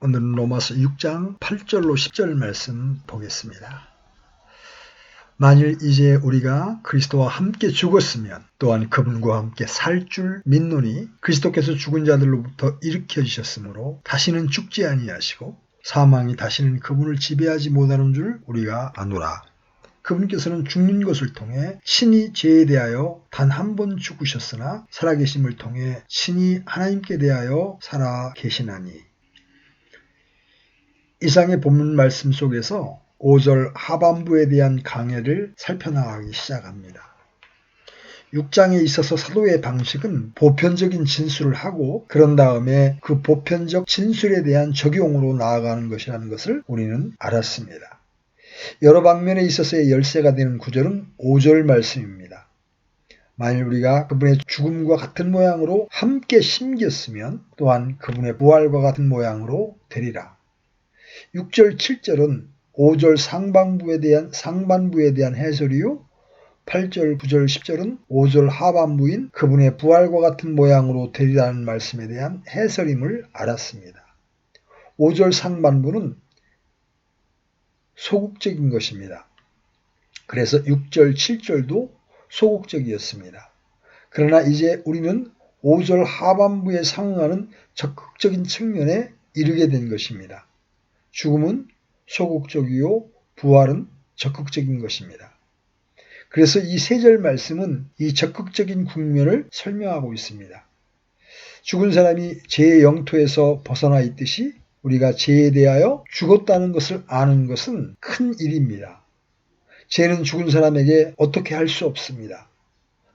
오늘은 로마서 6장 8절로 10절 말씀 보겠습니다. 만일 이제 우리가 그리스도와 함께 죽었으면 또한 그분과 함께 살 줄 믿노니 그리스도께서 죽은 자들로부터 일으켜지셨으므로 다시는 죽지 아니하시고 사망이 다시는 그분을 지배하지 못하는 줄 우리가 아노라. 그분께서는 죽는 것을 통해 친히 죄에 대하여 단 한 번 죽으셨으나 살아계심을 통해 친히 하나님께 대하여 살아 계시나니. 이상의 본문 말씀 속에서 5절 하반부에 대한 강해를 살펴나가기 시작합니다. 6장에 있어서 사도의 방식은 보편적인 진술을 하고 그런 다음에 그 보편적 진술에 대한 적용으로 나아가는 것이라는 것을 우리는 알았습니다. 여러 방면에 있어서의 열쇠가 되는 구절은 5절 말씀입니다. 만일 우리가 그분의 죽음과 같은 모양으로 함께 심겼으면 또한 그분의 부활과 같은 모양으로 되리라. 6절, 7절은 5절 상반부에 대한 해설이요. 8절, 9절, 10절은 5절 하반부인 그분의 부활과 같은 모양으로 되리라는 말씀에 대한 해설임을 알았습니다. 5절 상반부는 소극적인 것입니다. 그래서 6절, 7절도 소극적이었습니다. 그러나 이제 우리는 5절 하반부에 상응하는 적극적인 측면에 이르게 된 것입니다. 죽음은 소극적이요, 부활은 적극적인 것입니다. 그래서 이 3절 말씀은 이 적극적인 국면을 설명하고 있습니다. 죽은 사람이 죄의 영토에서 벗어나 있듯이 우리가 죄에 대하여 죽었다는 것을 아는 것은 큰 일입니다. 죄는 죽은 사람에게 어떻게 할 수 없습니다.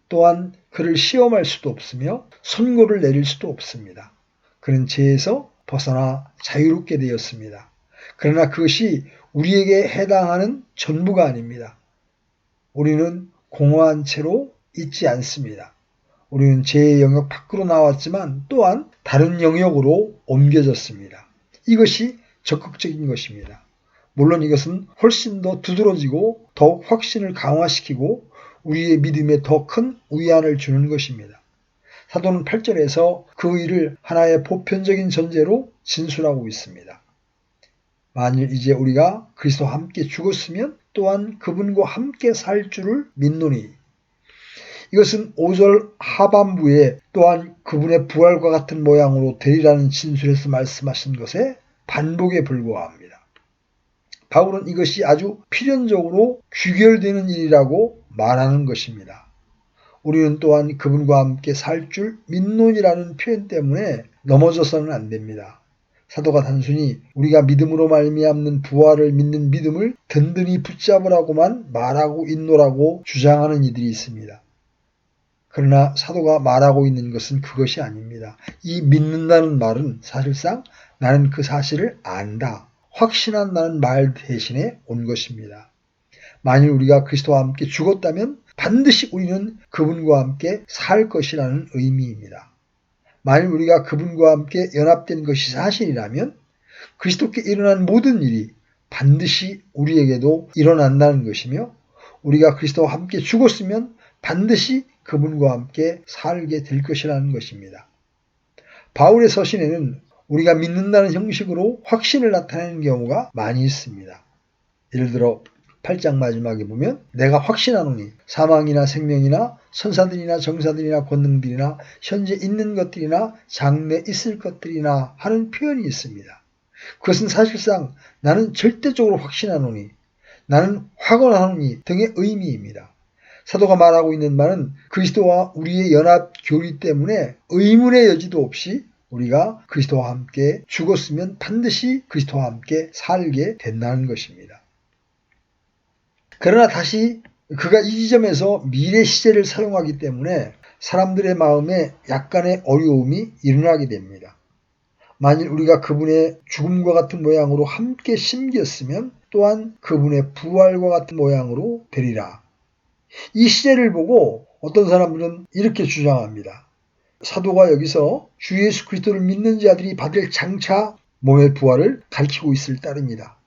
또한 그를 시험할 수도 없으며 선고를 내릴 수도 없습니다. 그는 죄에서 벗어나 자유롭게 되었습니다. 그러나 그것이 우리에게 해당하는 전부가 아닙니다. 우리는 공허한 채로 있지 않습니다. 우리는 죄의 영역 밖으로 나왔지만 또한 다른 영역으로 옮겨졌습니다. 이것이 적극적인 것입니다. 물론 이것은 훨씬 더 두드러지고 더욱 확신을 강화시키고 우리의 믿음에 더 큰 위안을 주는 것입니다. 사도는 8절에서 그 일을 하나의 보편적인 전제로 진술하고 있습니다. 만일 이제 우리가 그리스도와 함께 죽었으면 또한 그분과 함께 살 줄을 믿노니. 이것은 5절 하반부에 또한 그분의 부활과 같은 모양으로 되리라는 진술에서 말씀하신 것의 반복에 불과합니다. 바울은 이것이 아주 필연적으로 귀결되는 일이라고 말하는 것입니다. 우리는 또한 그분과 함께 살 줄 믿노니라는 표현 때문에 넘어져서는 안 됩니다. 사도가 단순히 우리가 믿음으로 말미암는 부활을 믿는 믿음을 든든히 붙잡으라고만 말하고 있노라고 주장하는 이들이 있습니다. 그러나 사도가 말하고 있는 것은 그것이 아닙니다. 이 믿는다는 말은 사실상 나는 그 사실을 안다, 확신한다는 말 대신에 온 것입니다. 만일 우리가 그리스도와 함께 죽었다면 반드시 우리는 그분과 함께 살 것이라는 의미입니다. 만일 우리가 그분과 함께 연합된 것이 사실이라면 그리스도께 일어난 모든 일이 반드시 우리에게도 일어난다는 것이며 우리가 그리스도와 함께 죽었으면 반드시 그분과 함께 살게 될 것이라는 것입니다. 바울의 서신에는 우리가 믿는다는 형식으로 확신을 나타내는 경우가 많이 있습니다. 예를 들어 8장 마지막에 보면 내가 확신하노니 사망이나 생명이나 천사들이나 정사들이나 권능들이나 현재 있는 것들이나 장래 있을 것들이나 하는 표현이 있습니다. 그것은 사실상 나는 절대적으로 확신하노니 나는 확언하노니 등의 의미입니다. 사도가 말하고 있는 말은 그리스도와 우리의 연합 교리 때문에 의문의 여지도 없이 우리가 그리스도와 함께 죽었으면 반드시 그리스도와 함께 살게 된다는 것입니다. 그러나 다시 그가 이 지점에서 미래 시제를 사용하기 때문에 사람들의 마음에 약간의 어려움이 일어나게 됩니다. 만일 우리가 그분의 죽음과 같은 모양으로 함께 심겼으면 또한 그분의 부활과 같은 모양으로 되리라. 이 시제를 보고 어떤 사람들은 이렇게 주장합니다. 사도가 여기서 주 예수 그리스도를 믿는 자들이 받을 장차 몸의 부활을 가리키고 있을 따름이다.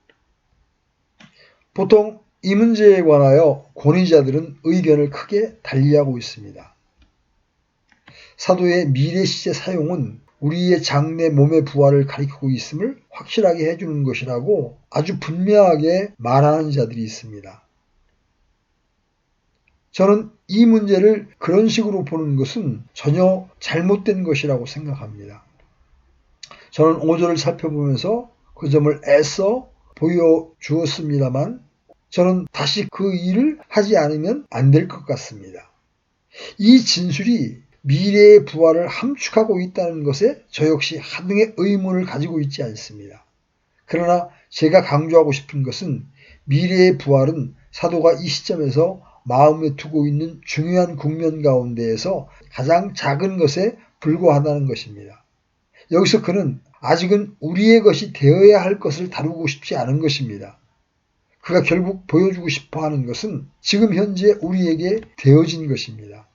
보통 이 문제에 관하여 권위자들은 의견을 크게 달리하고 있습니다. 사도의 미래 시제 사용은 우리의 장래 몸의 부활을 가리키고 있음을 확실하게 해주는 것이라고 아주 분명하게 말하는 자들이 있습니다. 저는 이 문제를 그런 식으로 보는 것은 전혀 잘못된 것이라고 생각합니다. 저는 5절을 살펴보면서 그 점을 애써 보여주었습니다만 저는 다시 그 일을 하지 않으면 안 될 것 같습니다. 이 진술이 미래의 부활을 함축하고 있다는 것에 저 역시 한등의 의문을 가지고 있지 않습니다. 그러나 제가 강조하고 싶은 것은 미래의 부활은 사도가 이 시점에서 마음에 두고 있는 중요한 국면 가운데에서 가장 작은 것에 불과하다는 것입니다. 여기서 그는 아직은 우리의 것이 되어야 할 것을 다루고 싶지 않은 것입니다. 그가 결국 보여주고 싶어 하는 것은 지금 현재 우리에게 되어진 것입니다.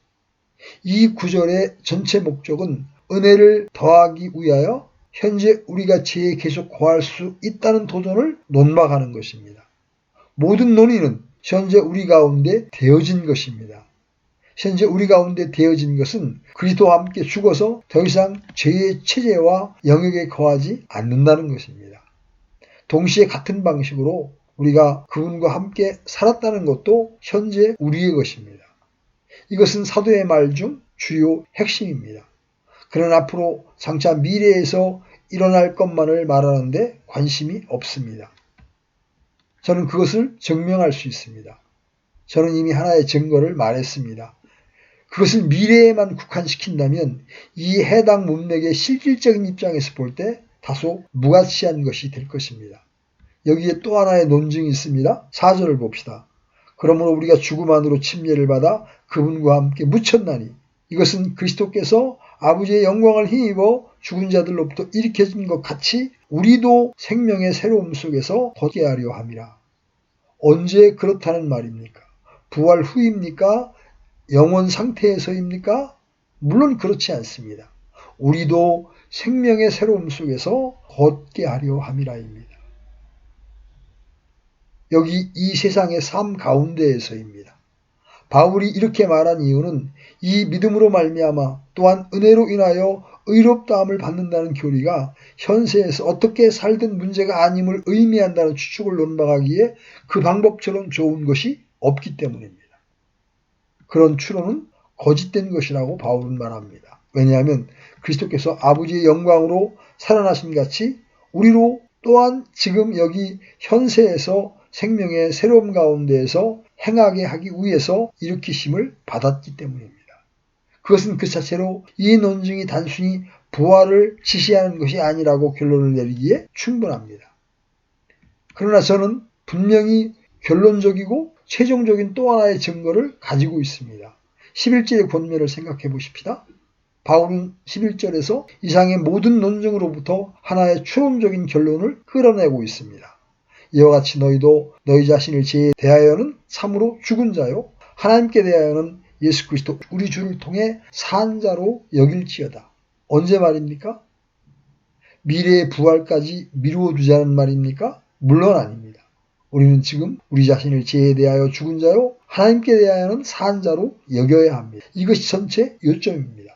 이 구절의 전체 목적은 은혜를 더하기 위하여 현재 우리가 죄에 계속 거할 수 있다는 도전을 논박하는 것입니다. 모든 논의는 현재 우리 가운데 되어진 것입니다. 현재 우리 가운데 되어진 것은 그리스도와 함께 죽어서 더 이상 죄의 체제와 영역에 거하지 않는다는 것입니다. 동시에 같은 방식으로 우리가 그분과 함께 살았다는 것도 현재 우리의 것입니다. 이것은 사도의 말 중 주요 핵심입니다. 그는 앞으로 장차 미래에서 일어날 것만을 말하는데 관심이 없습니다. 저는 그것을 증명할 수 있습니다. 저는 이미 하나의 증거를 말했습니다. 그것을 미래에만 국한시킨다면 이 해당 문맥의 실질적인 입장에서 볼 때 다소 무가치한 것이 될 것입니다. 여기에 또 하나의 논증이 있습니다. 4절을 봅시다. 그러므로 우리가 죽음 안으로 침례를 받아 그분과 함께 묻혔나니 이것은 그리스도께서 아버지의 영광을 힘입어 죽은 자들로부터 일으켜진 것 같이 우리도 생명의 새로움 속에서 걷게 하려 함이라. 언제 그렇다는 말입니까? 부활 후입니까? 영원 상태에서입니까? 물론 그렇지 않습니다. 우리도 생명의 새로움 속에서 걷게 하려 함이라입니다. 여기 이 세상의 삶 가운데에서입니다. 바울이 이렇게 말한 이유는 이 믿음으로 말미암아 또한 은혜로 인하여 의롭다함을 받는다는 교리가 현세에서 어떻게 살든 문제가 아님을 의미한다는 추측을 논박하기에 그 방법처럼 좋은 것이 없기 때문입니다. 그런 추론은 거짓된 것이라고 바울은 말합니다. 왜냐하면 그리스도께서 아버지의 영광으로 살아나신 같이 우리로 또한 지금 여기 현세에서 생명의 새로움 가운데에서 행하게 하기 위해서 일으키심을 받았기 때문입니다. 그것은 그 자체로 이 논증이 단순히 부활을 지시하는 것이 아니라고 결론을 내리기에 충분합니다. 그러나 저는 분명히 결론적이고 최종적인 또 하나의 증거를 가지고 있습니다. 11절의 권면을 생각해 보십시다. 바울은 11절에서 이상의 모든 논증으로부터 하나의 추론적인 결론을 끌어내고 있습니다. 이와 같이 너희도 너희 자신을 죄에 대하여는 참으로 죽은 자요 하나님께 대하여는 예수 그리스도 우리 주를 통해 산 자로 여길지어다. 언제 말입니까? 미래의 부활까지 미루어 두자는 말입니까? 물론 아닙니다. 우리는 지금 우리 자신을 죄에 대하여 죽은 자요 하나님께 대하여는 산 자로 여겨야 합니다. 이것이 전체 요점입니다.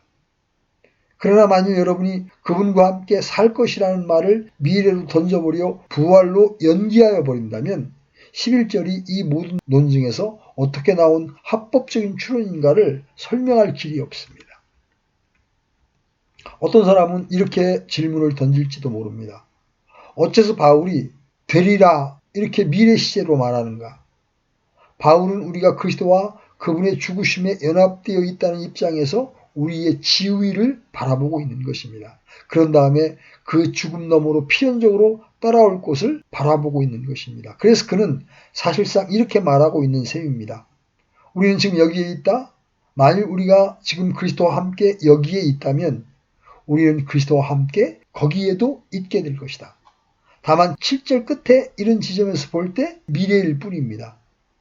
그러나 만일 여러분이 그분과 함께 살 것이라는 말을 미래로 던져버려 부활로 연기하여 버린다면 11절이 이 모든 논증에서 어떻게 나온 합법적인 추론인가를 설명할 길이 없습니다. 어떤 사람은 이렇게 질문을 던질지도 모릅니다. 어째서 바울이 되리라 이렇게 미래 시제로 말하는가? 바울은 우리가 그리스도와 그분의 죽으심에 연합되어 있다는 입장에서 우리의 지위를 바라보고 있는 것입니다. 그런 다음에 그 죽음 너머로 필연적으로 따라올 것을 바라보고 있는 것입니다. 그래서 그는 사실상 이렇게 말하고 있는 셈입니다. 우리는 지금 여기에 있다? 만일 우리가 지금 그리스도와 함께 여기에 있다면 우리는 그리스도와 함께 거기에도 있게 될 것이다. 다만 7절 끝에 이런 지점에서 볼 때 미래일 뿐입니다.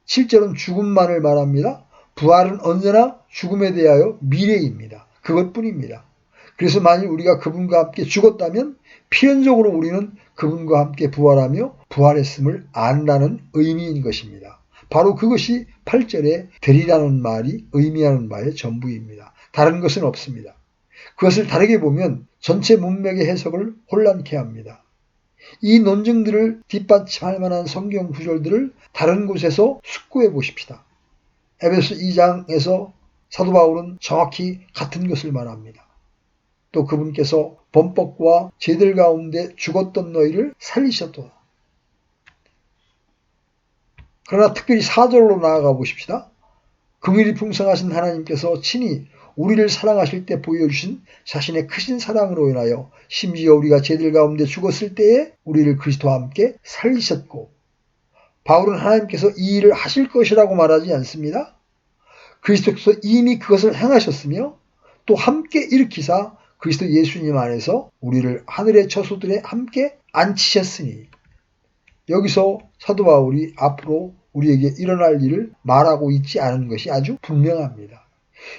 7절은 죽음만을 말합니다. 부활은 언제나 죽음에 대하여 미래입니다. 그것뿐입니다. 그래서 만일 우리가 그분과 함께 죽었다면 필연적으로 우리는 그분과 함께 부활하며 부활했음을 안다는 의미인 것입니다. 바로 그것이 8절에 되리라는 말이 의미하는 바의 전부입니다. 다른 것은 없습니다. 그것을 다르게 보면 전체 문맥의 해석을 혼란케 합니다. 이 논증들을 뒷받침할 만한 성경 구절들을 다른 곳에서 숙고해 보십시다. 에베소 2장에서 사도 바울은 정확히 같은 것을 말합니다. 또 그분께서 범법과 죄들 가운데 죽었던 너희를 살리셨도다. 그러나 특별히 4절로 나아가 보십시다. 긍휼이 풍성하신 하나님께서 친히 우리를 사랑하실 때 보여주신 자신의 크신 사랑으로 인하여 심지어 우리가 죄들 가운데 죽었을 때에 우리를 그리스도와 함께 살리셨고, 바울은 하나님께서 이 일을 하실 것이라고 말하지 않습니다. 그리스도께서 이미 그것을 행하셨으며 또 함께 일으키사 그리스도 예수님 안에서 우리를 하늘의 처소들에 함께 앉히셨으니, 여기서 사도 바울이 앞으로 우리에게 일어날 일을 말하고 있지 않은 것이 아주 분명합니다.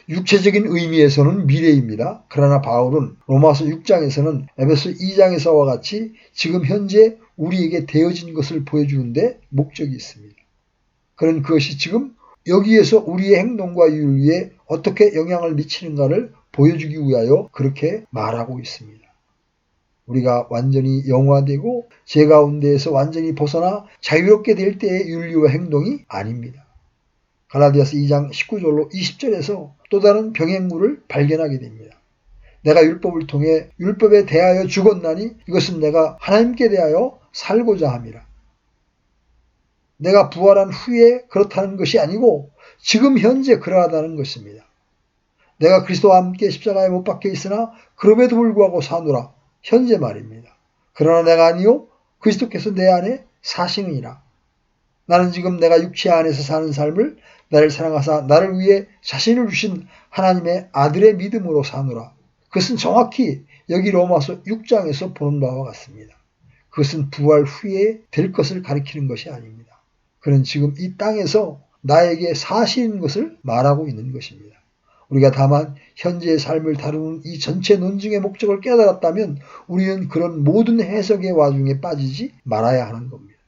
육체적인 의미에서는 미래입니다. 그러나 바울은 로마서 6장에서는 에베소 2장에서와 같이 지금 현재 우리에게 되어진 것을 보여주는데 목적이 있습니다. 그는 그것이 지금 여기에서 우리의 행동과 윤리에 어떻게 영향을 미치는가를 보여주기 위하여 그렇게 말하고 있습니다. 우리가 완전히 영화되고 죄 가운데에서 완전히 벗어나 자유롭게 될 때의 윤리와 행동이 아닙니다. 갈라디아서 2장 19절로 20절에서 또 다른 병행물을 발견하게 됩니다. 내가 율법을 통해 율법에 대하여 죽었나니 이것은 내가 하나님께 대하여 살고자 함이라. 내가 부활한 후에 그렇다는 것이 아니고 지금 현재 그러하다는 것입니다. 내가 그리스도와 함께 십자가에 못 박혀 있으나 그럼에도 불구하고 사노라. 현재 말입니다. 그러나 내가 아니요 그리스도께서 내 안에 사시느니라. 나는 지금 내가 육체 안에서 사는 삶을 나를 사랑하사 나를 위해 자신을 주신 하나님의 아들의 믿음으로 사노라. 그것은 정확히 여기 로마서 6장에서 보는 바와 같습니다. 그것은 부활 후에 될 것을 가리키는 것이 아닙니다. 그는 지금 이 땅에서 나에게 사실인 것을 말하고 있는 것입니다. 우리가 다만 현재의 삶을 다루는 이 전체 논증의 목적을 깨달았다면 우리는 그런 모든 해석의 와중에 빠지지 말아야 하는 겁니다.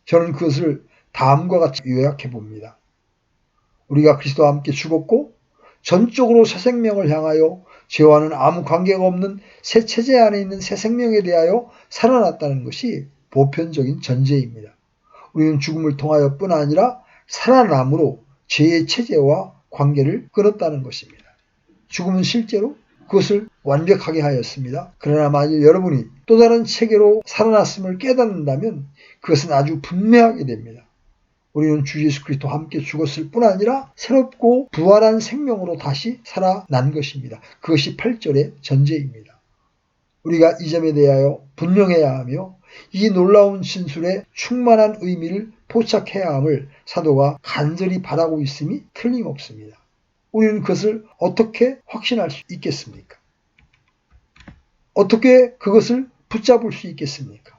저는 그것을 다음과 같이 요약해 봅니다. 우리가 그리스도와 함께 죽었고 전적으로 새 생명을 향하여 죄와는 아무 관계가 없는 새 체제 안에 있는 새 생명에 대하여 살아났다는 것이 보편적인 전제입니다. 우리는 죽음을 통하여 뿐 아니라 살아남으로 죄의 체제와 관계를 끊었다는 것입니다. 죽음은 실제로 그것을 완벽하게 하였습니다. 그러나 만일 여러분이 또 다른 체계로 살아났음을 깨닫는다면 그것은 아주 분명하게 됩니다. 우리는 주 예수 그리스도와 함께 죽었을 뿐 아니라 새롭고 부활한 생명으로 다시 살아난 것입니다. 그것이 8절의 전제입니다. 우리가 이 점에 대하여 분명해야 하며 이 놀라운 진술에 충만한 의미를 포착해야 함을 사도가 간절히 바라고 있음이 틀림없습니다. 우리는 그것을 어떻게 확신할 수 있겠습니까? 어떻게 그것을 붙잡을 수 있겠습니까?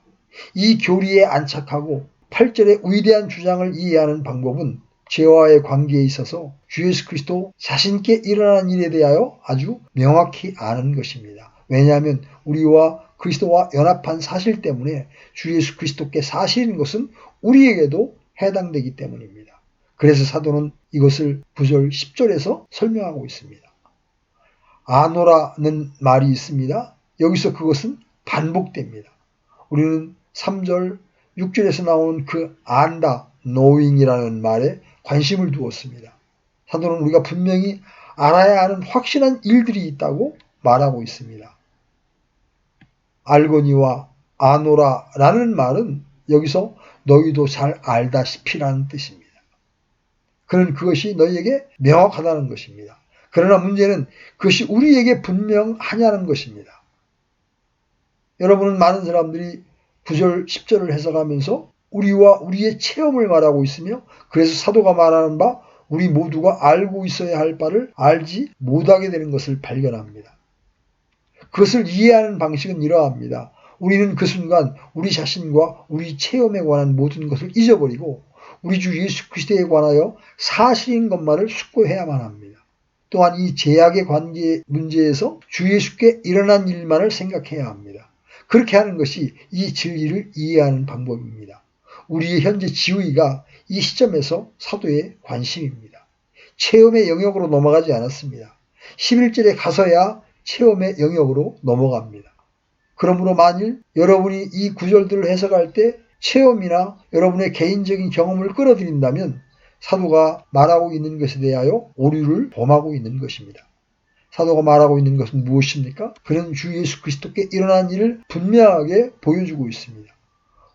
이 교리에 안착하고 8절의 위대한 주장을 이해하는 방법은 죄와의 관계에 있어서 주 예수 그리스도 자신께 일어난 일에 대하여 아주 명확히 아는 것입니다. 왜냐하면 우리와 그리스도와 연합한 사실 때문에 주 예수 그리스도께 사실인 것은 우리에게도 해당되기 때문입니다. 그래서 사도는 이것을 9절 10절에서 설명하고 있습니다. 아노라는 말이 있습니다. 여기서 그것은 반복됩니다. 우리는 3절 6절에서 나오는 그 안다, knowing이라는 말에 관심을 두었습니다. 사도는 우리가 분명히 알아야 하는 확실한 일들이 있다고 말하고 있습니다. 알거니와 아노라라는 말은 여기서 너희도 잘 알다시피라는 뜻입니다. 그는 그것이 너희에게 명확하다는 것입니다. 그러나 문제는 그것이 우리에게 분명하냐는 것입니다. 여러분은 많은 사람들이 9절, 10절을 해석하면서 우리와 우리의 체험을 말하고 있으며 그래서 사도가 말하는 바 우리 모두가 알고 있어야 할 바를 알지 못하게 되는 것을 발견합니다. 그것을 이해하는 방식은 이러합니다. 우리는 그 순간 우리 자신과 우리 체험에 관한 모든 것을 잊어버리고 우리 주 예수 그리스도에 관하여 사실인 것만을 숙고해야만 합니다. 또한 이 제약의 관계 문제에서 주 예수께 일어난 일만을 생각해야 합니다. 그렇게 하는 것이 이 진리를 이해하는 방법입니다. 우리의 현재 지위가 이 시점에서 사도의 관심입니다. 체험의 영역으로 넘어가지 않았습니다. 11절에 가서야 체험의 영역으로 넘어갑니다. 그러므로 만일 여러분이 이 구절들을 해석할 때 체험이나 여러분의 개인적인 경험을 끌어들인다면 사도가 말하고 있는 것에 대하여 오류를 범하고 있는 것입니다. 사도가 말하고 있는 것은 무엇입니까? 그는 주 예수 그리스도께 일어난 일을 분명하게 보여주고 있습니다.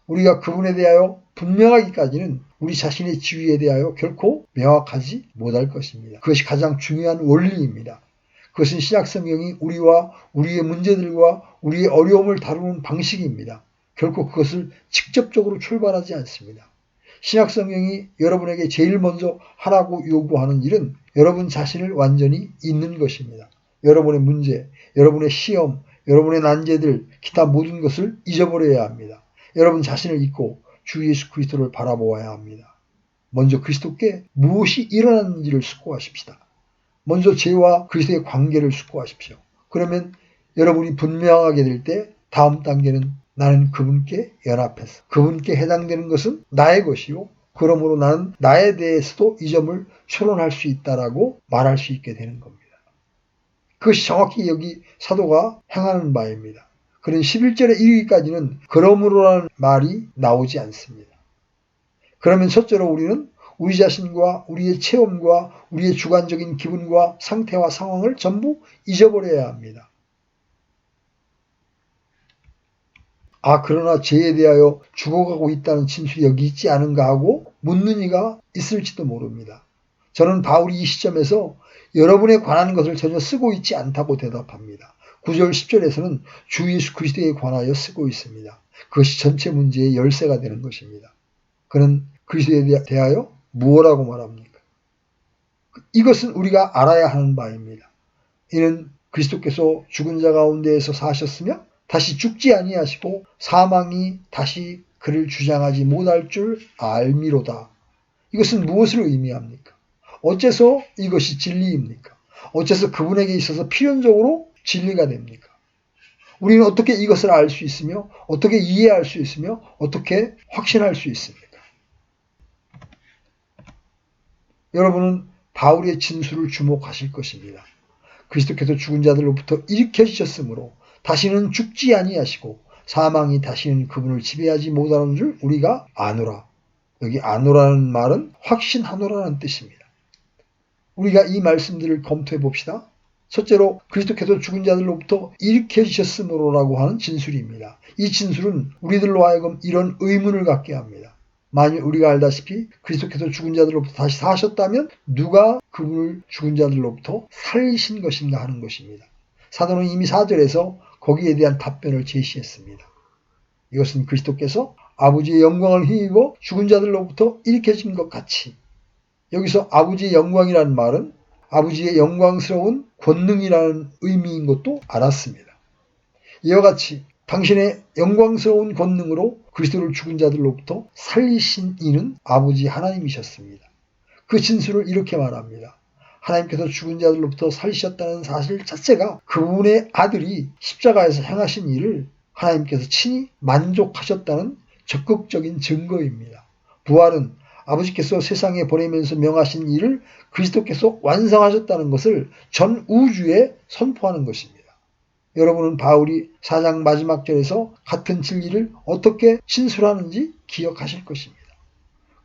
우리가 그분에 대하여 분명하기까지는 우리 자신의 지위에 대하여 결코 명확하지 못할 것입니다. 그것이 가장 중요한 원리입니다. 그것은 신약성경이 우리와 우리의 문제들과 우리의 어려움을 다루는 방식입니다. 결코 그것을 직접적으로 출발하지 않습니다. 신약성경이 여러분에게 제일 먼저 하라고 요구하는 일은 여러분 자신을 완전히 잊는 것입니다. 여러분의 문제, 여러분의 시험, 여러분의 난제들, 기타 모든 것을 잊어버려야 합니다. 여러분 자신을 잊고 주 예수 그리스도를 바라보아야 합니다. 먼저 그리스도께 무엇이 일어났는지를 숙고하십시다. 먼저 죄와 그리스도의 관계를 숙고하십시오. 그러면 여러분이 분명하게 될 때 다음 단계는 나는 그분께 연합해서 그분께 해당되는 것은 나의 것이요. 그러므로 나는 나에 대해서도 이 점을 추론할 수 있다라고 말할 수 있게 되는 겁니다. 그것이 정확히 여기 사도가 행하는 바입니다. 그런 11절에 이르기까지는 그러므로라는 말이 나오지 않습니다. 그러면 첫째로 우리는 우리 자신과 우리의 체험과 우리의 주관적인 기분과 상태와 상황을 전부 잊어버려야 합니다. 그러나 죄에 대하여 죽어가고 있다는 진술이 여기 있지 않은가 하고 묻는 이가 있을지도 모릅니다. 저는 바울이 이 시점에서 여러분에 관한 것을 전혀 쓰고 있지 않다고 대답합니다. 9절 10절에서는 주 예수 그리스도에 관하여 쓰고 있습니다. 그것이 전체 문제의 열쇠가 되는 것입니다. 그는 그리스도에 대하여 무엇라고 말합니까? 이것은 우리가 알아야 하는 바입니다. 이는 그리스도께서 죽은 자 가운데에서 사셨으며 다시 죽지 아니하시고 사망이 다시 그를 주장하지 못할 줄 알미로다. 이것은 무엇을 의미합니까? 어째서 이것이 진리입니까? 어째서 그분에게 있어서 필연적으로 진리가 됩니까? 우리는 어떻게 이것을 알 수 있으며 어떻게 이해할 수 있으며 어떻게 확신할 수 있습니까? 여러분은 바울의 진술을 주목하실 것입니다. 그리스도께서 죽은 자들로부터 일으켜지셨으므로 다시는 죽지 아니하시고 사망이 다시는 그분을 지배하지 못하는 줄 우리가 아노라. 여기 아노라는 말은 확신하노라는 뜻입니다. 우리가 이 말씀들을 검토해 봅시다. 첫째로 그리스도께서 죽은 자들로부터 일으켜지셨으므로라고 하는 진술입니다. 이 진술은 우리들로 하여금 이런 의문을 갖게 합니다. 만일 우리가 알다시피 그리스도께서 죽은 자들로부터 다시 사셨다면 누가 그분을 죽은 자들로부터 살리신 것인가 하는 것입니다. 사도는 이미 4절에서 거기에 대한 답변을 제시했습니다. 이것은 그리스도께서 아버지의 영광을 힘입어 죽은 자들로부터 일으켜진 것 같이, 여기서 아버지의 영광이라는 말은 아버지의 영광스러운 권능이라는 의미인 것도 알았습니다. 이와 같이 당신의 영광스러운 권능으로 그리스도를 죽은 자들로부터 살리신 이는 아버지 하나님이셨습니다. 그 진술을 이렇게 말합니다. 하나님께서 죽은 자들로부터 살리셨다는 사실 자체가 그분의 아들이 십자가에서 행하신 일을 하나님께서 친히 만족하셨다는 적극적인 증거입니다. 부활은 아버지께서 세상에 보내면서 명하신 일을 그리스도께서 완성하셨다는 것을 전 우주에 선포하는 것입니다. 여러분은 바울이 4장 마지막 절에서 같은 진리를 어떻게 진술하는지 기억하실 것입니다.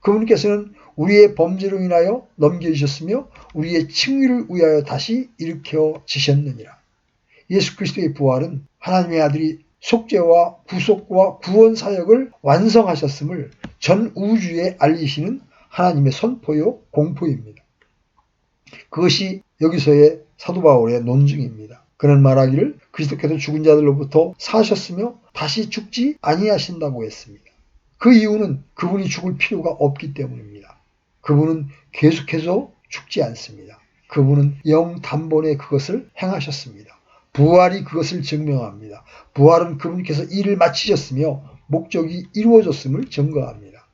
그분께서는 우리의 범죄로 인하여 넘겨주셨으며 우리의 칭의를 위하여 다시 일으켜지셨느니라. 예수 그리스도의 부활은 하나님의 아들이 속죄와 구속과 구원 사역을 완성하셨음을 전 우주에 알리시는 하나님의 선포요 공포입니다. 그것이 여기서의 사도 바울의 논증입니다. 그는 말하기를 그리스도께서 죽은 자들로부터 사셨으며 다시 죽지 아니하신다고 했습니다. 그 이유는 그분이 죽을 필요가 없기 때문입니다. 그분은 계속해서 죽지 않습니다. 그분은 영단번에 그것을 행하셨습니다. 부활이 그것을 증명합니다. 부활은 그분께서 일을 마치셨으며 목적이 이루어졌음을 증거합니다.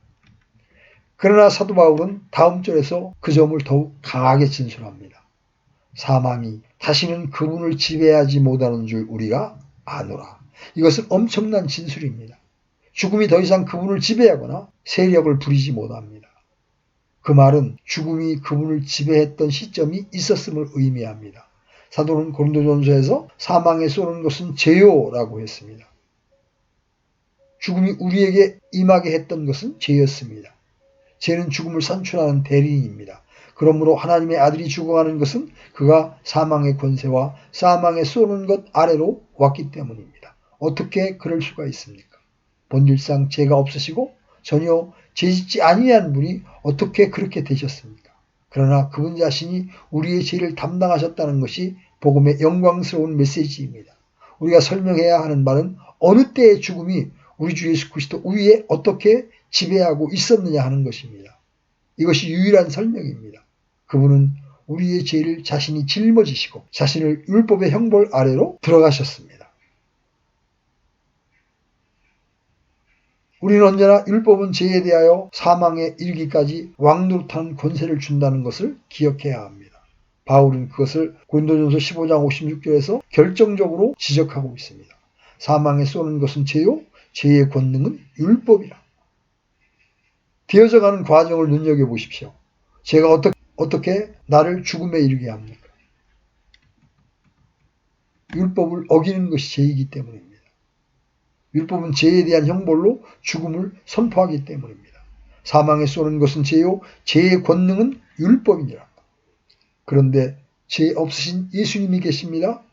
그러나 사도 바울은 다음 절에서 그 점을 더욱 강하게 진술합니다. 사망이 다시는 그분을 지배하지 못하는 줄 우리가 아노라. 이것은 엄청난 진술입니다. 죽음이 더 이상 그분을 지배하거나 세력을 부리지 못합니다. 그 말은 죽음이 그분을 지배했던 시점이 있었음을 의미합니다. 사도는 고린도전서에서 사망에 쏘는 것은 죄요라고 했습니다. 죽음이 우리에게 임하게 했던 것은 죄였습니다. 죄는 죽음을 산출하는 대리인입니다. 그러므로 하나님의 아들이 죽어가는 것은 그가 사망의 권세와 사망에 쏘는 것 아래로 왔기 때문입니다. 어떻게 그럴 수가 있습니까? 본질상 죄가 없으시고 전혀 죄짓지 아니한 분이 어떻게 그렇게 되셨습니까? 그러나 그분 자신이 우리의 죄를 담당하셨다는 것이 복음의 영광스러운 메시지입니다. 우리가 설명해야 하는 바는 어느 때의 죽음이 우리 주 예수 그리스도 위에 어떻게 지배하고 있었느냐 하는 것입니다. 이것이 유일한 설명입니다. 그분은 우리의 죄를 자신이 짊어지시고 자신을 율법의 형벌 아래로 들어가셨습니다. 우리는 언제나 율법은 죄에 대하여 사망에 이르기까지 왕노릇하는 권세를 준다는 것을 기억해야 합니다. 바울은 그것을 고린도전서 15장 56절에서 결정적으로 지적하고 있습니다. 사망에 쏘는 것은 죄요, 죄의 권능은 율법이라. 되어져가는 과정을 눈여겨보십시오. 죄가 어떻게 나를 죽음에 이르게 합니까? 율법을 어기는 것이 죄이기 때문입니다. 율법은 죄에 대한 형벌로 죽음을 선포하기 때문입니다. 사망에 쏘는 것은 죄요, 죄의 권능은 율법이니라. 그런데 죄 없으신 예수님이 계십니다.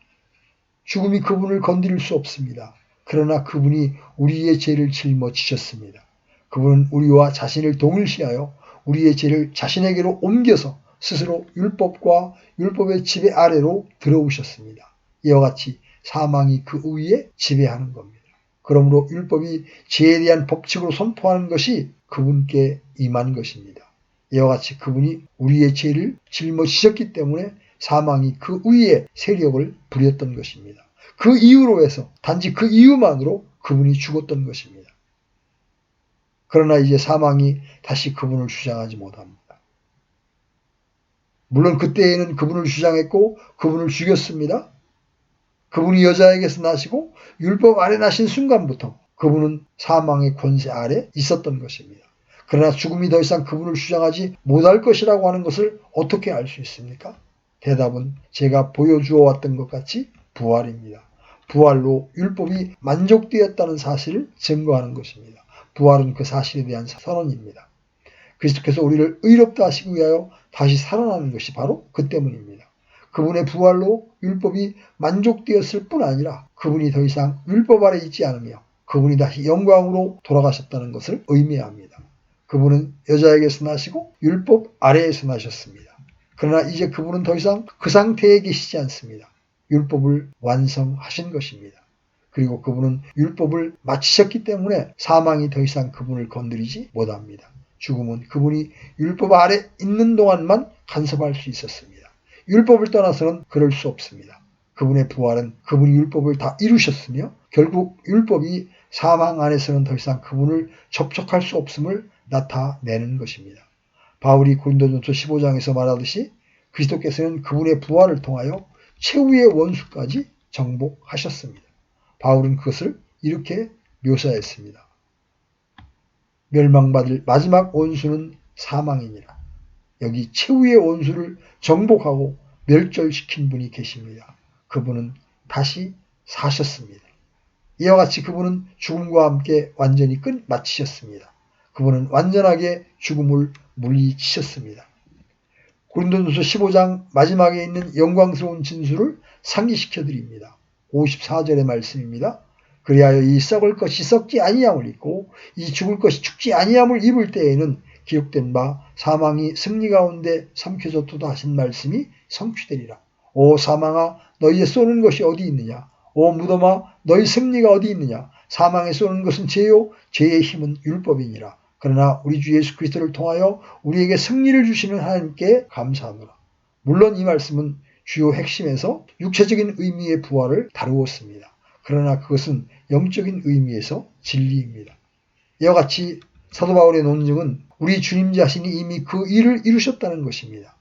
죽음이 그분을 건드릴 수 없습니다. 그러나 그분이 우리의 죄를 짊어지셨습니다. 그분은 우리와 자신을 동일시하여 우리의 죄를 자신에게로 옮겨서 스스로 율법과 율법의 지배 아래로 들어오셨습니다. 이와 같이 사망이 그 위에 지배하는 겁니다. 그러므로 율법이 죄에 대한 법칙으로 선포하는 것이 그분께 임한 것입니다. 이와 같이 그분이 우리의 죄를 짊어지셨기 때문에 사망이 그 위에 세력을 부렸던 것입니다. 그 이유로 해서 단지 그 이유만으로 그분이 죽었던 것입니다. 그러나 이제 사망이 다시 그분을 주장하지 못합니다. 물론 그때에는 그분을 주장했고 그분을 죽였습니다. 그분이 여자에게서 나시고 율법 아래 나신 순간부터 그분은 사망의 권세 아래 있었던 것입니다. 그러나 죽음이 더 이상 그분을 주장하지 못할 것이라고 하는 것을 어떻게 알 수 있습니까? 대답은 제가 보여주어 왔던 것 같이 부활입니다. 부활로 율법이 만족되었다는 사실을 증거하는 것입니다. 부활은 그 사실에 대한 선언입니다. 그리스도께서 우리를 의롭다 하시기 위하여 다시 살아나는 것이 바로 그 때문입니다. 그분의 부활로 율법이 만족되었을 뿐 아니라 그분이 더 이상 율법 아래 있지 않으며 그분이 다시 영광으로 돌아가셨다는 것을 의미합니다. 그분은 여자에게서 나시고 율법 아래에서 나셨습니다. 그러나 이제 그분은 더 이상 그 상태에 계시지 않습니다. 율법을 완성하신 것입니다. 그리고 그분은 율법을 마치셨기 때문에 사망이 더 이상 그분을 건드리지 못합니다. 죽음은 그분이 율법 아래 있는 동안만 간섭할 수 있었습니다. 율법을 떠나서는 그럴 수 없습니다. 그분의 부활은 그분이 율법을 다 이루셨으며 결국 율법이 사망 안에서는 더 이상 그분을 접촉할 수 없음을 나타내는 것입니다. 바울이 고린도전서 15장에서 말하듯이 그리스도께서는 그분의 부활을 통하여 최후의 원수까지 정복하셨습니다. 바울은 그것을 이렇게 묘사했습니다. 멸망받을 마지막 원수는 사망이니라. 여기 최후의 원수를 정복하고 멸절시킨 분이 계십니다. 그분은 다시 사셨습니다. 이와 같이 그분은 죽음과 함께 완전히 마치셨습니다. 그분은 완전하게 죽음을 물리치셨습니다. 고린도전서 15장 마지막에 있는 영광스러운 진술을 상기시켜 드립니다. 54절의 말씀입니다. 그리하여 이 썩을 것이 썩지 아니함을 입고 이 죽을 것이 죽지 아니함을 입을 때에는 기록된 바 사망이 승리 가운데 삼켜졌도다 하신 말씀이 성취되리라. 오 사망아 너희의 쏘는 것이 어디 있느냐. 오 무덤아 너희 승리가 어디 있느냐. 사망에 쏘는 것은 죄요 죄의 힘은 율법이니라. 그러나 우리 주 예수 그리스도를 통하여 우리에게 승리를 주시는 하나님께 감사하노라. 물론 이 말씀은 주요 핵심에서 육체적인 의미의 부활을 다루었습니다. 그러나 그것은 영적인 의미에서 진리입니다. 이와 같이 사도 바울의 논증은 우리 주님 자신이 이미 그 일을 이루셨다는 것입니다.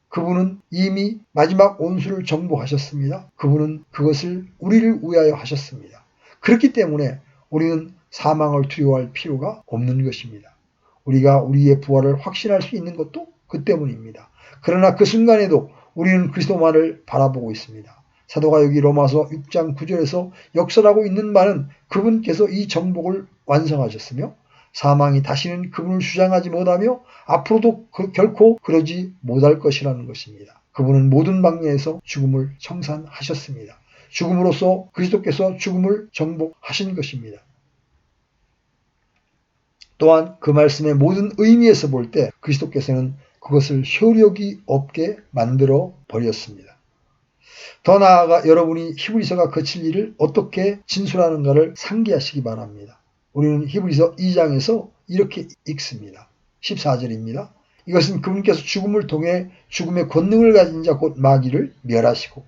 그분은 이미 마지막 원수를 정복하셨습니다. 그분은 그것을 우리를 위하여 하셨습니다. 그렇기 때문에 우리는 사망을 두려워할 필요가 없는 것입니다. 우리가 우리의 부활을 확신할 수 있는 것도 그 때문입니다. 그러나 그 순간에도 우리는 그리스도만을 바라보고 있습니다. 사도가 여기 로마서 6장 9절에서 역설하고 있는 바는 그분께서 이 정복을 완성하셨으며 사망이 다시는 그분을 주장하지 못하며 앞으로도 결코 그러지 못할 것이라는 것입니다. 그분은 모든 방면에서 죽음을 청산하셨습니다. 죽음으로써 그리스도께서 죽음을 정복하신 것입니다. 또한 그 말씀의 모든 의미에서 볼 때 그리스도께서는 그것을 효력이 없게 만들어 버렸습니다. 더 나아가 여러분이 히브리서가 거칠 일을 어떻게 진술하는가를 상기하시기 바랍니다. 우리는 히브리서 2장에서 이렇게 읽습니다. 14절입니다. 이것은 그분께서 죽음을 통해 죽음의 권능을 가진 자 곧 마귀를 멸하시고,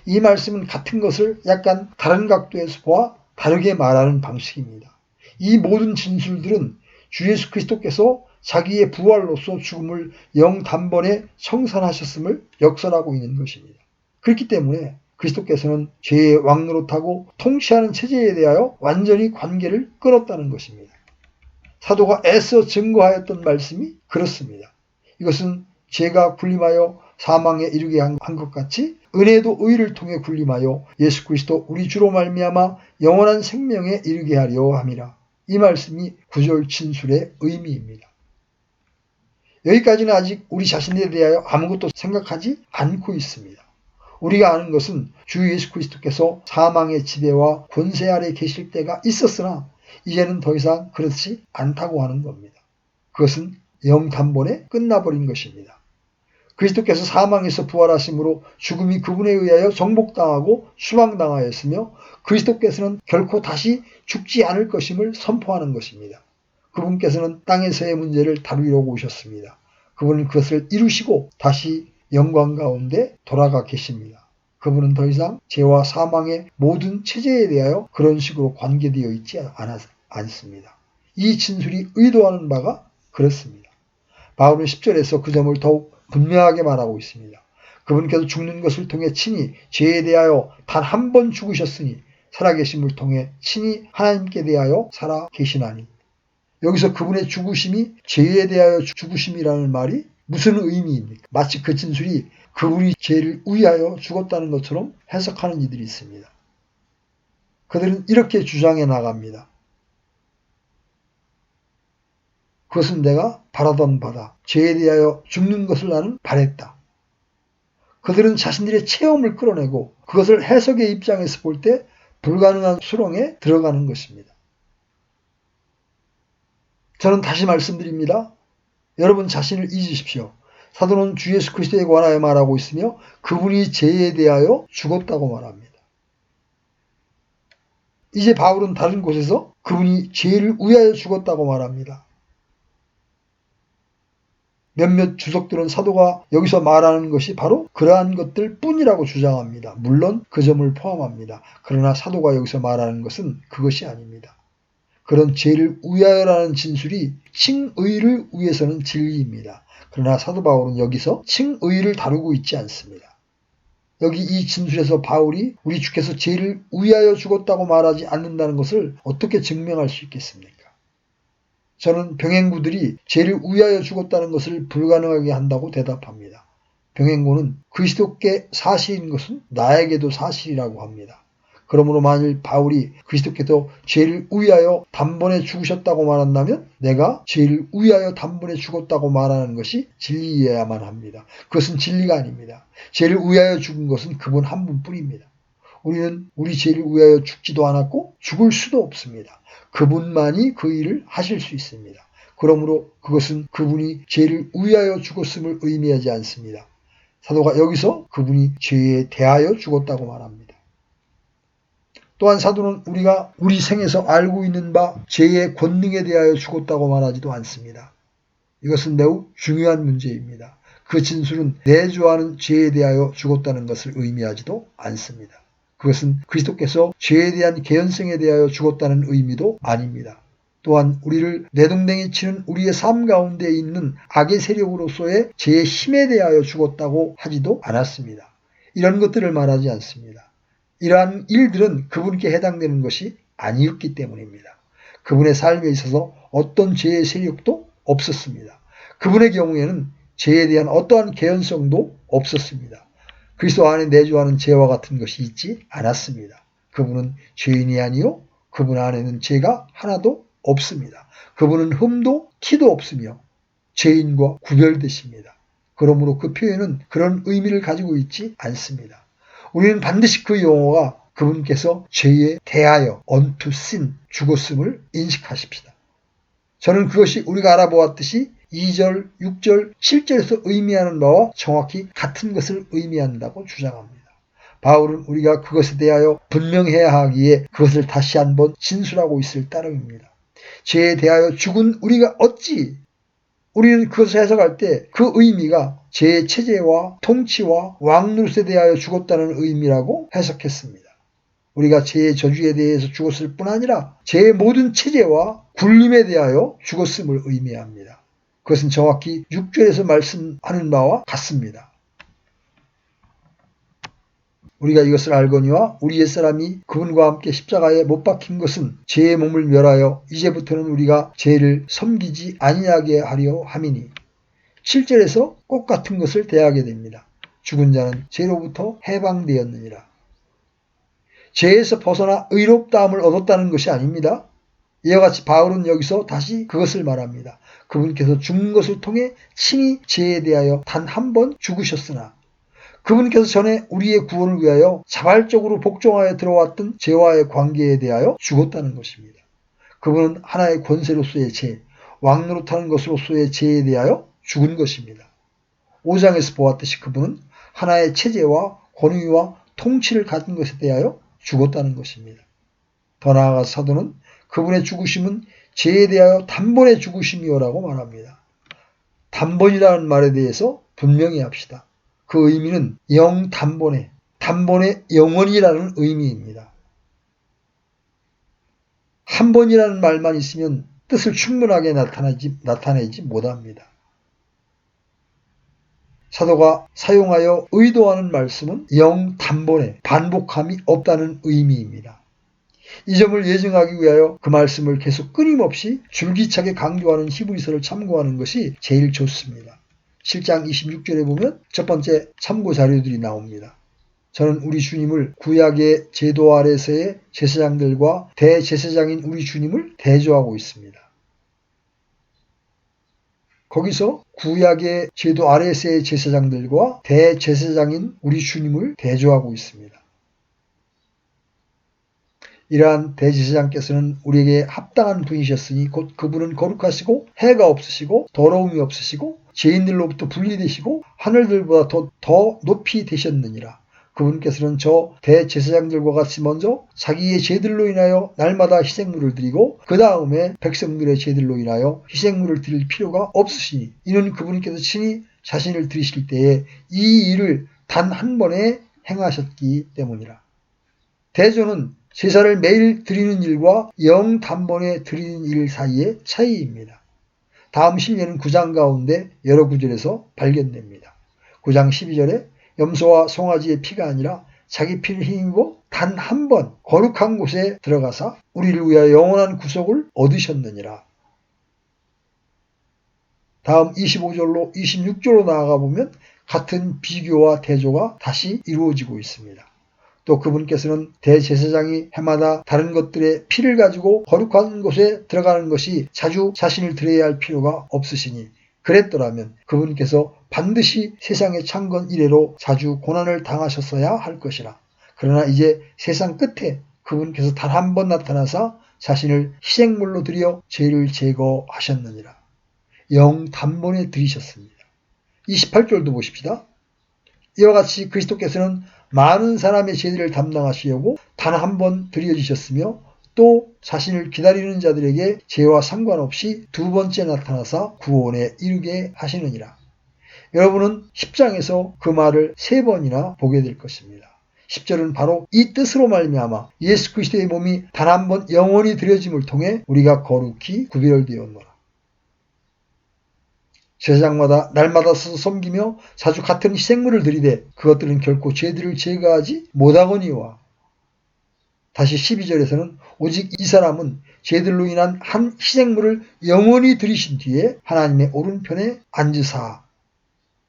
이 말씀은 같은 것을 약간 다른 각도에서 보아 다르게 말하는 방식입니다. 이 모든 진술들은 주 예수 그리스도께서 자기의 부활로서 죽음을 영단번에 청산하셨음을 역설하고 있는 것입니다. 그렇기 때문에 그리스도께서는 죄의 왕노릇하고 통치하는 체제에 대하여 완전히 관계를 끊었다는 것입니다. 사도가 애써 증거하였던 말씀이 그렇습니다. 이것은 죄가 군림하여 사망에 이르게 한 것 같이 은혜도 의를 통해 군림하여 예수 그리스도 우리 주로 말미암아 영원한 생명에 이르게 하려 함이라. 이 말씀이 구절 진술의 의미입니다. 여기까지는 아직 우리 자신에 대하여 아무것도 생각하지 않고 있습니다. 우리가 아는 것은 주 예수 그리스도께서 사망의 지배와 권세 아래 계실 때가 있었으나 이제는 더 이상 그렇지 않다고 하는 겁니다. 그것은 영단번에 끝나버린 것입니다. 그리스도께서 사망에서 부활하심으로 죽음이 그분에 의하여 정복당하고 추방당하였으며 그리스도께서는 결코 다시 죽지 않을 것임을 선포하는 것입니다. 그분께서는 땅에서의 문제를 다루려고 오셨습니다. 그분은 그것을 이루시고 다시 영광 가운데 돌아가 계십니다. 그분은 더 이상 죄와 사망의 모든 체제에 대하여 그런 식으로 관계되어 있지 않습니다. 이 진술이 의도하는 바가 그렇습니다. 바울은 10절에서 그 점을 더욱 분명하게 말하고 있습니다. 그분께서 죽는 것을 통해 친히 죄에 대하여 단 한 번 죽으셨으니 살아계심을 통해 친히 하나님께 대하여 살아계시나니. 여기서 그분의 죽으심이 죄에 대하여 죽으심이라는 말이 무슨 의미입니까? 마치 그 진술이 그분이 죄를 위하여 죽었다는 것처럼 해석하는 이들이 있습니다. 그들은 이렇게 주장해 나갑니다. 그것은 내가 바라던 바다. 죄에 대하여 죽는 것을 나는 바랬다. 그들은 자신들의 체험을 끌어내고 그것을 해석의 입장에서 볼 때 불가능한 수렁에 들어가는 것입니다. 저는 다시 말씀드립니다. 여러분 자신을 잊으십시오. 사도는 주 예수 그리스도에 관하여 말하고 있으며 그분이 죄에 대하여 죽었다고 말합니다. 이제 바울은 다른 곳에서 그분이 죄를 위하여 죽었다고 말합니다. 몇몇 주석들은 사도가 여기서 말하는 것이 바로 그러한 것들 뿐이라고 주장합니다. 물론 그 점을 포함합니다. 그러나 사도가 여기서 말하는 것은 그것이 아닙니다. 그런 죄를 위하여라는 진술이 칭의를 위해서는 진리입니다. 그러나 사도 바울은 여기서 칭의를 다루고 있지 않습니다. 여기 이 진술에서 바울이 우리 주께서 죄를 위하여 죽었다고 말하지 않는다는 것을 어떻게 증명할 수 있겠습니까? 저는 병행구들이 죄를 위하여 죽었다는 것을 불가능하게 한다고 대답합니다. 병행구는 그리스도께 사실인 것은 나에게도 사실이라고 합니다. 그러므로 만일 바울이 그리스도께서 죄를 위하여 단번에 죽으셨다고 말한다면 내가 죄를 위하여 단번에 죽었다고 말하는 것이 진리여야만 합니다. 그것은 진리가 아닙니다. 죄를 위하여 죽은 것은 그분 한 분뿐입니다. 우리는 우리 죄를 위하여 죽지도 않았고 죽을 수도 없습니다. 그분만이 그 일을 하실 수 있습니다. 그러므로 그것은 그분이 죄를 위하여 죽었음을 의미하지 않습니다. 사도가 여기서 그분이 죄에 대하여 죽었다고 말합니다. 또한 사도는 우리가 우리 생에서 알고 있는 바 죄의 권능에 대하여 죽었다고 말하지도 않습니다. 이것은 매우 중요한 문제입니다. 그 진술은 내주하는 죄에 대하여 죽었다는 것을 의미하지도 않습니다. 그것은 그리스도께서 죄에 대한 개연성에 대하여 죽었다는 의미도 아닙니다. 또한 우리를 내동댕이 치는 우리의 삶 가운데 있는 악의 세력으로서의 죄의 힘에 대하여 죽었다고 하지도 않았습니다. 이런 것들을 말하지 않습니다. 이러한 일들은 그분께 해당되는 것이 아니었기 때문입니다. 그분의 삶에 있어서 어떤 죄의 세력도 없었습니다. 그분의 경우에는 죄에 대한 어떠한 개연성도 없었습니다. 그리스도 안에 내주하는 죄와 같은 것이 있지 않았습니다. 그분은 죄인이 아니요 그분 안에는 죄가 하나도 없습니다. 그분은 흠도 티도 없으며 죄인과 구별되십니다. 그러므로 그 표현은 그런 의미를 가지고 있지 않습니다. 우리는 반드시 그 용어가 그분께서 죄에 대하여 unto sin 죽었음을 인식하십시다. 저는 그것이 우리가 알아보았듯이 2절, 6절, 7절에서 의미하는 바와 정확히 같은 것을 의미한다고 주장합니다. 바울은 우리가 그것에 대하여 분명해야 하기에 그것을 다시 한번 진술하고 있을 따름입니다. 죄에 대하여 죽은 우리가 어찌 우리는 그것을 해석할 때 그 의미가 죄의 체제와 통치와 왕노릇에 대하여 죽었다는 의미라고 해석했습니다. 우리가 죄의 저주에 대해서 죽었을 뿐 아니라 죄의 모든 체제와 굴림에 대하여 죽었음을 의미합니다. 그것은 정확히 6절에서 말씀하는 바와 같습니다. 우리가 이것을 알거니와 우리 옛사람이 그분과 함께 십자가에 못 박힌 것은 죄의 몸을 멸하여 이제부터는 우리가 죄를 섬기지 아니하게 하려 함이니 7절에서 꼭 같은 것을 대하게 됩니다. 죽은 자는 죄로부터 해방되었느니라. 죄에서 벗어나 의롭다함을 얻었다는 것이 아닙니다. 이와 같이 바울은 여기서 다시 그것을 말합니다. 그분께서 죽는 것을 통해 친히 죄에 대하여 단 한 번 죽으셨으나 그분께서 전에 우리의 구원을 위하여 자발적으로 복종하여 들어왔던 죄와의 관계에 대하여 죽었다는 것입니다. 그분은 하나의 권세로서의 죄, 왕노릇하는 것으로서의 죄에 대하여 죽은 것입니다. 5장에서 보았듯이 그분은 하나의 체제와 권위와 통치를 가진 것에 대하여 죽었다는 것입니다. 더 나아가 사도는 그분의 죽으심은 죄에 대하여 단번에 죽으심이요라고 말합니다. 단번이라는 말에 대해서 분명히 합시다. 그 의미는 영단번에, 단번에 영원이라는 의미입니다. 한 번이라는 말만 있으면 뜻을 충분하게 나타내지 못합니다. 사도가 사용하여 의도하는 말씀은 영단번에 반복함이 없다는 의미입니다. 이 점을 예증하기 위하여 그 말씀을 계속 끊임없이 줄기차게 강조하는 히브리서를 참고하는 것이 제일 좋습니다. 7장 26절에 보면 첫 번째 참고 자료들이 나옵니다. 저는 우리 주님을 구약의 제도 아래서의 제사장들과 대제사장인 우리 주님을 대조하고 있습니다. 거기서 구약의 제도 아래서의 제사장들과 대제사장인 우리 주님을 대조하고 있습니다. 이러한 대제사장께서는 우리에게 합당한 분이셨으니 곧 그분은 거룩하시고 해가 없으시고 더러움이 없으시고 죄인들로부터 분리되시고 하늘들보다 더 높이 되셨느니라. 그분께서는 저 대제사장들과 같이 먼저 자기의 죄들로 인하여 날마다 희생물을 드리고 그 다음에 백성들의 죄들로 인하여 희생물을 드릴 필요가 없으시니 이는 그분께서 친히 자신을 드리실 때에 이 일을 단 한 번에 행하셨기 때문이라. 대조는 제사를 매일 드리는 일과 영 단번에 드리는 일 사이의 차이입니다. 다음 신예는 9장 가운데 여러 구절에서 발견됩니다. 9장 12절에 염소와 송아지의 피가 아니라 자기 피를 힘입어 단 한 번 거룩한 곳에 들어가사 우리를 위하여 영원한 구속을 얻으셨느니라. 다음 25절로 26절로 나아가 보면 같은 비교와 대조가 다시 이루어지고 있습니다. 또 그분께서는 대제사장이 해마다 다른 것들의 피를 가지고 거룩한 곳에 들어가는 것이 자주 자신을 드려야 할 필요가 없으시니 그랬더라면 그분께서 반드시 세상의 창건 이래로 자주 고난을 당하셨어야 할 것이라. 그러나 이제 세상 끝에 그분께서 단 한 번 나타나사 자신을 희생물로 드려 죄를 제거하셨느니라. 영 단번에 드리셨습니다. 28절도 보십시다. 이와 같이 그리스도께서는 많은 사람의 죄들을 담당하시려고 단 한 번 드려지셨으며 또 자신을 기다리는 자들에게 죄와 상관없이 두 번째 나타나사 구원에 이르게 하시느니라. 여러분은 10장에서 그 말을 3번이나 보게 될 것입니다. 10절은 바로 이 뜻으로 말미암아 예수 그리스도의 몸이 단 한 번 영원히 드려짐을 통해 우리가 거룩히 구별되었노라. 제사장마다 날마다 서서 섬기며 자주 같은 희생물을 드리되 그것들은 결코 죄들을 제거하지 못하거니와. 다시 12절에서는 오직 이 사람은 죄들로 인한 한 희생물을 영원히 드리신 뒤에 하나님의 오른편에 앉으사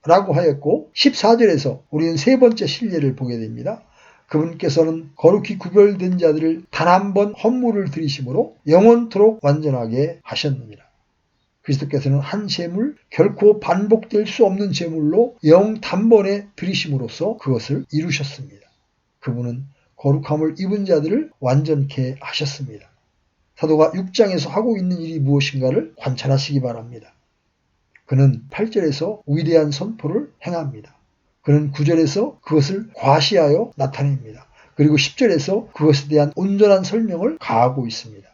라고 하였고 14절에서 우리는 세 번째 실례를 보게 됩니다. 그분께서는 거룩히 구별된 자들을 단 한 번 헌물을 드리심으로 영원토록 완전하게 하셨느니라. 그리스도께서는 한 제물, 결코 반복될 수 없는 제물로 영 단번에 드리심으로써 그것을 이루셨습니다. 그분은 거룩함을 입은 자들을 완전케 하셨습니다. 사도가 6장에서 하고 있는 일이 무엇인가를 관찰하시기 바랍니다. 그는 8절에서 위대한 선포를 행합니다. 그는 9절에서 그것을 과시하여 나타냅니다. 그리고 10절에서 그것에 대한 온전한 설명을 가하고 있습니다.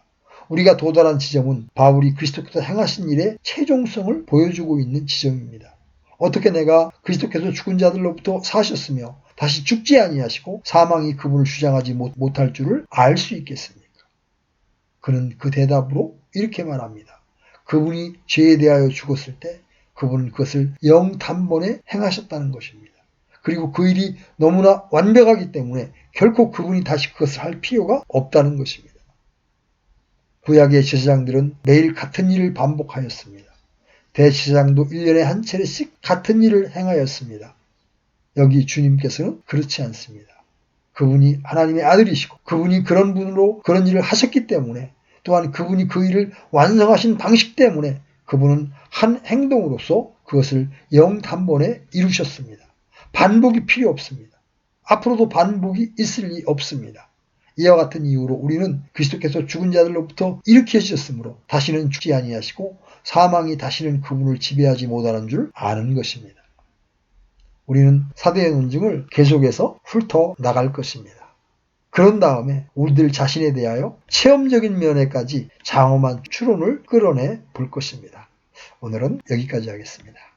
우리가 도달한 지점은 바울이 그리스도께서 행하신 일의 최종성을 보여주고 있는 지점입니다. 어떻게 내가 그리스도께서 죽은 자들로부터 사셨으며 다시 죽지 아니하시고 사망이 그분을 주장하지 못할 줄을 알 수 있겠습니까? 그는 그 대답으로 이렇게 말합니다. 그분이 죄에 대하여 죽었을 때 그분은 그것을 영단번에 행하셨다는 것입니다. 그리고 그 일이 너무나 완벽하기 때문에 결코 그분이 다시 그것을 할 필요가 없다는 것입니다. 구약의 제사장들은 매일 같은 일을 반복하였습니다. 대제사장도 1년에 한 차례씩 같은 일을 행하였습니다. 여기 주님께서는 그렇지 않습니다. 그분이 하나님의 아들이시고 그분이 그런 분으로 그런 일을 하셨기 때문에 또한 그분이 그 일을 완성하신 방식 때문에 그분은 한 행동으로서 그것을 영단번에 이루셨습니다. 반복이 필요 없습니다. 앞으로도 반복이 있을 리 없습니다. 이와 같은 이유로 우리는 그리스도께서 죽은 자들로부터 일으켜 주셨으므로 다시는 죽지 아니하시고 사망이 다시는 그분을 지배하지 못하는 줄 아는 것입니다. 우리는 사도의 논증을 계속해서 훑어 나갈 것입니다. 그런 다음에 우리들 자신에 대하여 체험적인 면에까지 장엄한 추론을 끌어내 볼 것입니다. 오늘은 여기까지 하겠습니다.